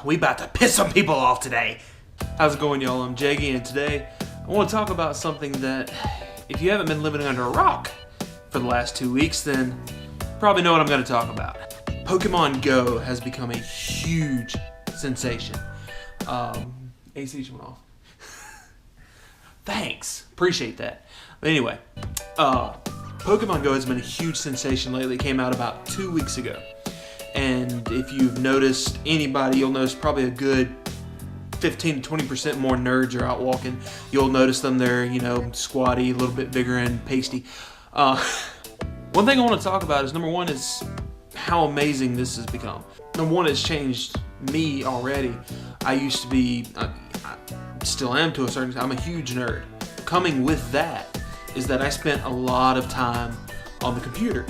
we about to piss some people off today. How's it going, y'all? I'm Jaggy, and today I want to talk about something that, if you haven't been living under a rock for the last 2 weeks, then you probably know what I'm going to talk about. Pokemon Go has become a huge sensation. AC just went off. Thanks, appreciate that. But anyway, Pokemon Go has been a huge sensation lately. It came out about 2 weeks ago. And if you've noticed anybody, you'll notice probably a good 15 to 20% more nerds are out walking. You'll notice them, they're, squatty, a little bit bigger and pasty. One thing I want to talk about is, number one, is how amazing this has become. Number one, it's changed me already. I used to be, I still am to a certain extent, I'm a huge nerd. Coming with that is that I spent a lot of time on the computer.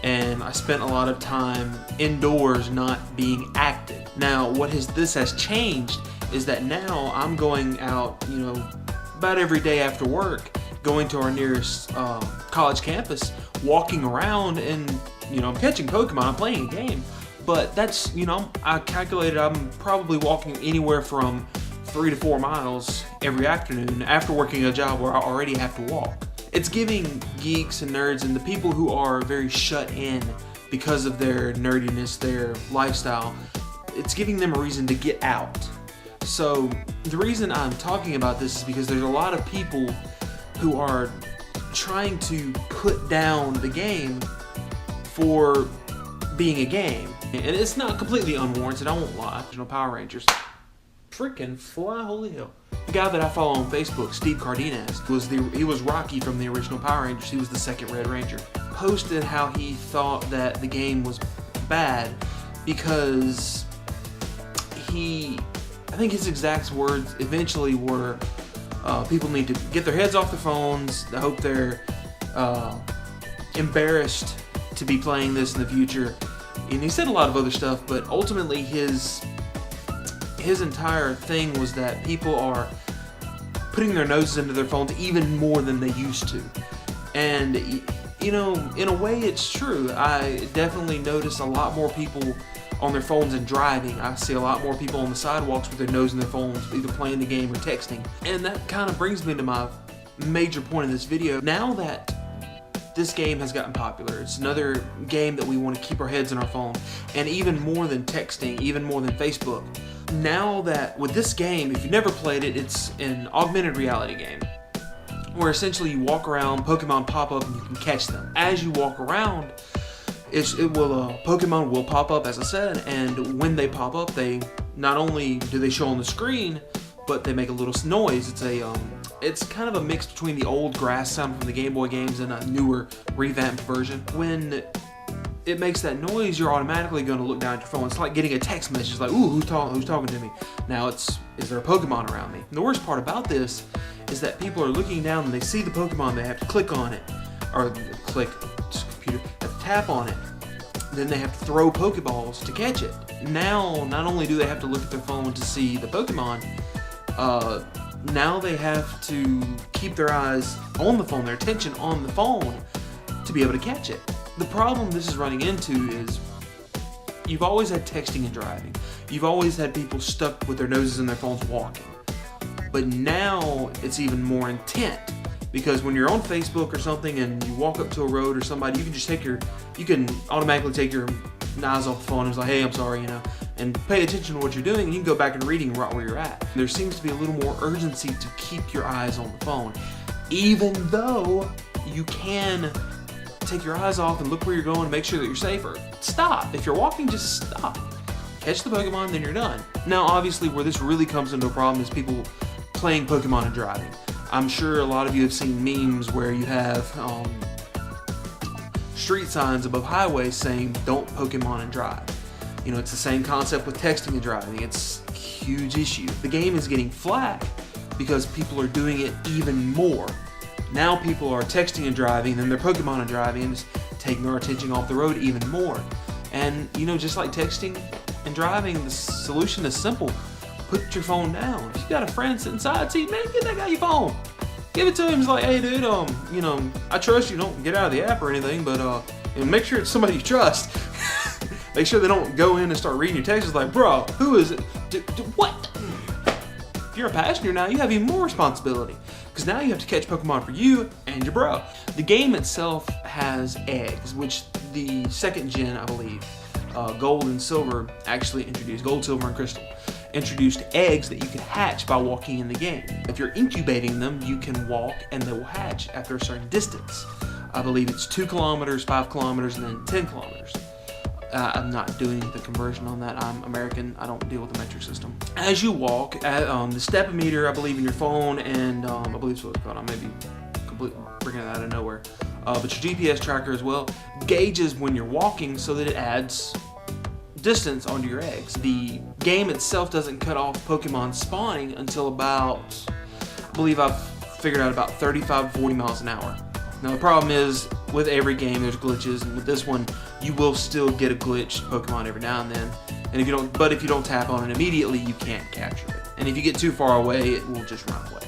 And I spent a lot of time indoors not being active. Now, this has changed is that now I'm going out, about every day after work, going to our nearest college campus, walking around, and I'm catching Pokemon, I'm playing a game. But that's, I calculated I'm probably walking anywhere from 3 to 4 miles every afternoon after working a job where I already have to walk. It's giving geeks and nerds and the people who are very shut in because of their nerdiness, their lifestyle, it's giving them a reason to get out. So the reason I'm talking about this is because there's a lot of people who are trying to put down the game for being a game. And it's not completely unwarranted, I won't lie. Power Rangers. Freaking fly, holy hell. The guy that I follow on Facebook, Steve Cardenas, he was Rocky from the original Power Rangers. He was the second Red Ranger. Posted how he thought that the game was bad because I think his exact words eventually were, people need to get their heads off their phones. I hope they're embarrassed to be playing this in the future. And he said a lot of other stuff, but ultimately his entire thing was that people are putting their noses into their phones even more than they used to. And, in a way it's true. I definitely notice a lot more people on their phones and driving. I see a lot more people on the sidewalks with their nose in their phones, either playing the game or texting. And that kind of brings me to my major point of this video. Now that this game has gotten popular, it's another game that we want to keep our heads in our phone. And even more than texting, even more than Facebook. Now that with this game, if you've never played it, it's an augmented reality game where essentially you walk around, Pokemon pop up and you can catch them. As you walk around, Pokemon will pop up, as I said, and when they pop up, they not only do they show on the screen, but they make a little noise. It's kind of a mix between the old grass sound from the Game Boy games and a newer revamped version. When it makes that noise, you're automatically going to look down at your phone. It's like getting a text message, like, ooh, who's talking to me? Now is there a Pokemon around me? And the worst part about this is that people are looking down and they see the Pokemon, they have to click on it, or computer, have to tap on it. Then they have to throw Pokeballs to catch it. Now, not only do they have to look at their phone to see the Pokemon, now they have to keep their eyes on the phone, their attention on the phone, to be able to catch it. The problem this is running into is you've always had texting and driving. You've always had people stuck with their noses in their phones walking. But now it's even more intent, because when you're on Facebook or something and you walk up to a road or somebody, you can automatically take your eyes off the phone and it's like, hey, I'm sorry, and pay attention to what you're doing, and you can go back and reading right where you're at. There seems to be a little more urgency to keep your eyes on the phone, even though you can take your eyes off and look where you're going and make sure that you're safer. Stop. If you're walking, just stop. Catch the Pokemon, then you're done. Now, obviously, where this really comes into a problem is people playing Pokemon and driving. I'm sure a lot of you have seen memes where you have street signs above highways saying, don't Pokemon and drive. It's the same concept with texting and driving. It's a huge issue. The game is getting flack because people are doing it even more. Now people are texting and driving, then they're Pokemon and driving, and just taking our attention off the road even more. And, just like texting and driving, the solution is simple. Put your phone down. If you got a friend sitting inside seat, man, get that guy your phone. Give it to him. It's like, hey, dude, I trust you. Don't get out of the app or anything, but make sure it's somebody you trust. Make sure they don't go in and start reading your text. It's like, bro, who is it? What? If you're a passenger now, you have even more responsibility. Because now you have to catch Pokemon for you and your bro. The game itself has eggs, which the 2nd gen, I believe, Gold and Silver actually introduced, Gold, Silver, and Crystal, introduced eggs that you can hatch by walking in the game. If you're incubating them, you can walk and they will hatch after a certain distance. I believe it's 2 kilometers, 5 kilometers, and then 10 kilometers. I'm not doing the conversion on that. I'm American. I don't deal with the metric system. As you walk, the step meter, I believe, in your phone, and I believe it's what it's called. I may be completely bringing it out of nowhere. But your GPS tracker as well gauges when you're walking so that it adds distance onto your eggs. The game itself doesn't cut off Pokemon spawning until about, I believe I've figured out, about 35 to 40 miles an hour. Now the problem is, with every game there's glitches, and with this one you will still get a glitched Pokemon every now and then. And if you don't tap on it immediately, you can't capture it. And if you get too far away, it will just run away.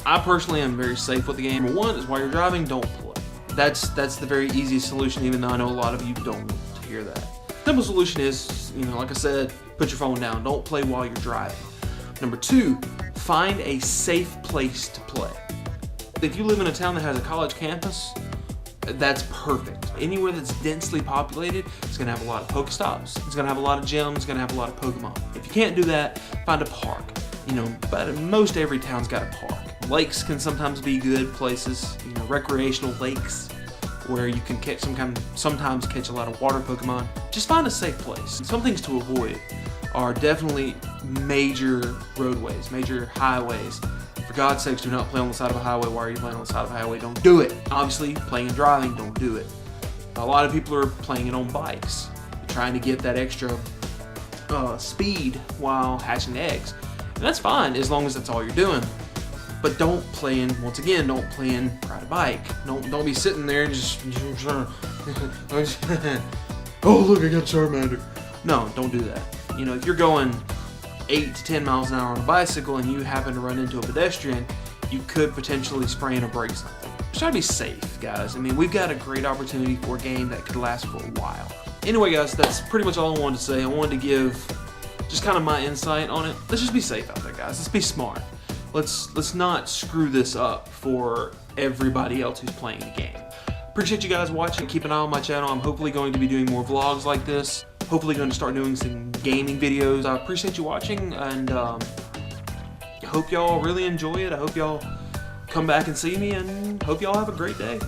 I personally am very safe with the game. Number one is, while you're driving, don't play. That's the very easiest solution, even though I know a lot of you don't want to hear that. Simple solution is, like I said, put your phone down. Don't play while you're driving. Number two, find a safe place to play. If you live in a town that has a college campus, that's perfect. Anywhere that's densely populated, it's gonna have a lot of Pokestops, it's gonna have a lot of gyms, it's gonna have a lot of Pokemon. If you can't do that, find a park. But most every town's got a park. Lakes can sometimes be good places, recreational lakes where you can sometimes catch a lot of water Pokemon. Just find a safe place. Some things to avoid are definitely major roadways, major highways. For God's sakes, do not play on the side of a highway. Why are you playing on the side of a highway? Don't do it. Obviously, playing and driving, don't do it. A lot of people are playing it on bikes, trying to get that extra speed while hatching eggs. And that's fine, as long as that's all you're doing. But don't play in, once again, don't play in ride a bike. Don't be sitting there and just, oh look, I got Charmander. No, don't do that. If you're going 8 to 10 miles an hour on a bicycle and you happen to run into a pedestrian, you could potentially sprain or break something. Just try to be safe, guys. We've got a great opportunity for a game that could last for a while. Anyway, guys, that's pretty much all I wanted to say. I wanted to give just kind of my insight on it. Let's just be safe out there, guys. Let's be smart. Let's not screw this up for everybody else who's playing the game. Appreciate you guys watching. Keep an eye on my channel. I'm hopefully going to be doing more vlogs like this. Hopefully going to start doing some gaming videos. I appreciate you watching, and I hope y'all really enjoy it. I hope y'all come back and see me, and hope y'all have a great day.